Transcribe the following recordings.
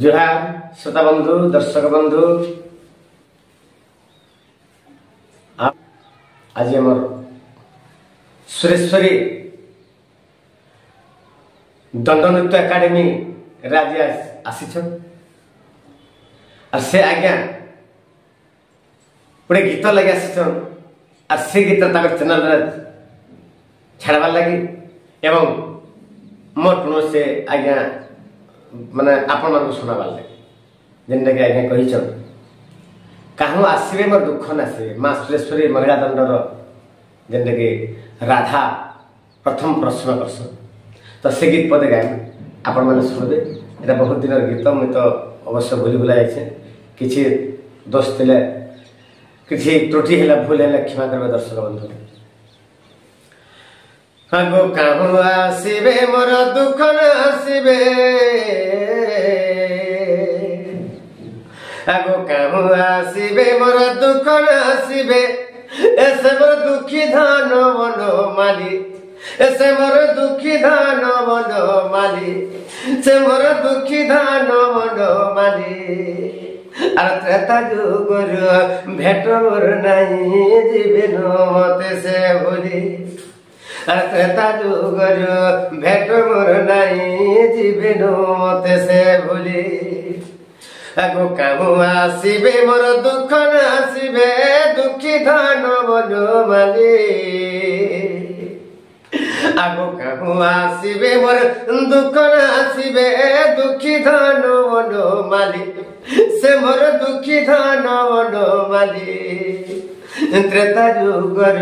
जोहार श्रोता बंधु दर्शक बंधु आज आमर सुरेश्वरी दंड नृत्य एकाडेमी आज आसी से आज्ञा गोटे गीत लगे आसी से गीत चैनल छाड़बार लगी एवं मोर पुनः से आज्ञा माने आपण मन सुनाबार लगे जेनटा कि आज्ञा कही कहाँ आसवे मोर दुख नासवे माँ सुरेश्वरी महिला दंडर जेनटा कि राधा प्रथम प्रश्न करसन तो से गीत पदे गाय आपण मैंने शुणवे यहाँ बहुत दिन गीत मुझे तो अवश्य भूली भुला जाए किसी दोष थे किसी त्रुटि है भूल है क्षमा करवे दर्शक बंधु आगो कहूँ आसवे मोर दुख नासवे आगो कहूँ आसवे मोर दुख नासवे ऐसे मोर दुखी धान बनो माली ऐसे मोर दुखी धान बनो माली से मोर दुखी धान बनो माली आर त्रेता जुगर भेट मोर नहीं जीवन मते से भूली आर त्रेता जुगर भेट मोर नहीं जीवन मते से भूली आगो कहूँ आसवे मोर दुख नासवे दुखी धान बनो माली आगो कहूँ आसवे मोर दुख नासवे दुखी धान बनो माली से मोर दुखी धान बनो माली त्रेता जुगर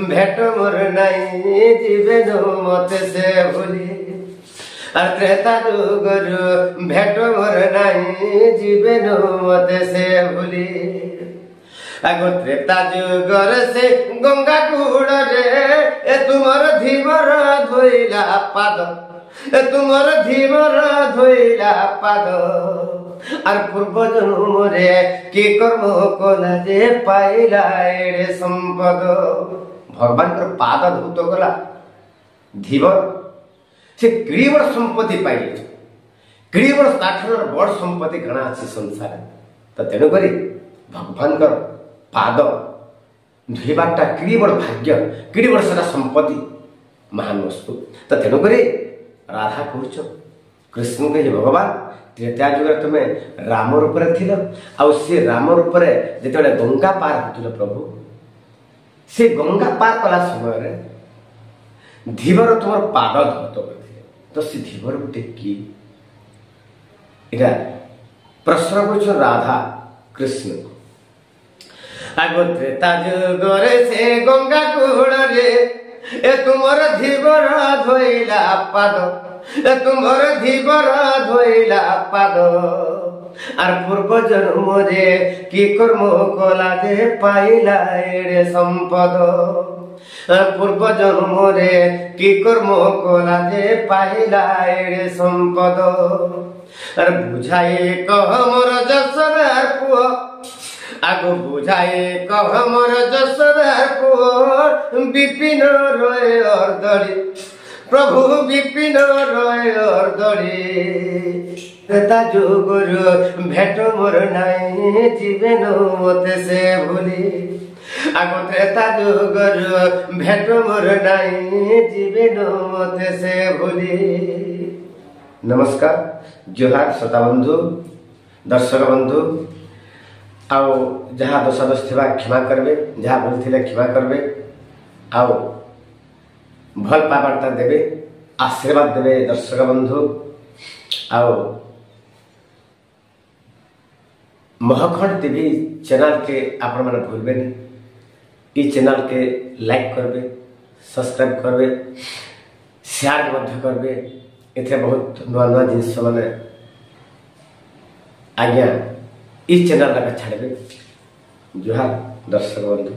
भेट मोर नहीं जीवन मते से भूली आर त्रेता जुगर भेट मोर नहीं जीवन मते से भूली आगो त्रेता जुगर से गंगा कूड़ रे ए तुमर धीवर धोइला पाद ए तुमर धीवर धोइला पाद आर पूर्व जन्म रे कि कर्म कला जे पाइला एड़े संपद भगवान कर पाद धूत गला धीवर से केड़ी बड़ संपत्ति पाइले केड़ी बड़ ताठर बड़ संपत्ति घना अच्छी संसार तो तेणु करी भगवान कर पाद धोइबाटा केड़ी बड़ भाग्य केड़ी बड़ सारा संपत्ति महान वस्तु तो तेणु करी राधा कहूच कृष्ण कहे भगवान त्रेता जुग तुम्हें राम रूप से राम रूप जिते गंगा पार होते प्रभु से गंगा पार कला समय धीवर तुम पाद धौत करते तो से धीवर गोटे कि प्रश्न कर राधा कृष्ण आगो त्रेता जुग से गंगा कूड़ रे ए तुमर धीवर धोइला पाद तुमर धीवर धोइला पाद आर पूर्व जन्म रे कि कर्म कला जे पाइला एड़े संपद पूर्व जन्म रे कि कर्म कला जे पाइला एड़े संपद आर बुझाए कह मोर जसोदार पुओ आगो बुझाए कह मोर जसोदार पुओ विपिन रोए अर्दड़ी प्रभु विपिन रोए अर्दड़ी त्रेता जुगर भेट मोर नहीं जीवन मते से भूली आगो त्रेता जुगर भेट मोर नहीं जीवन मते से भूली। नमस्कार जोहार श्रोता बंधु दर्शक बंधु आओ जहाँ दोष दोष थिबा क्षमा करबे जहाँ भूल थिले क्षमा करबे आओ भल पाबार्ता देवे आशीर्वाद देवे दर्शक बंधु आओ महखंड टीवी चैनल के आपण मैंने भूलबे नहीं ई चैनल के लाइक करबे सब्सक्राइब करबे शेयर मध्य करबे इथे बहुत नुआ नुआ जिनस माने आज्ञा ई चैनल लगा छाड़बे जोहार दर्शक बंधु।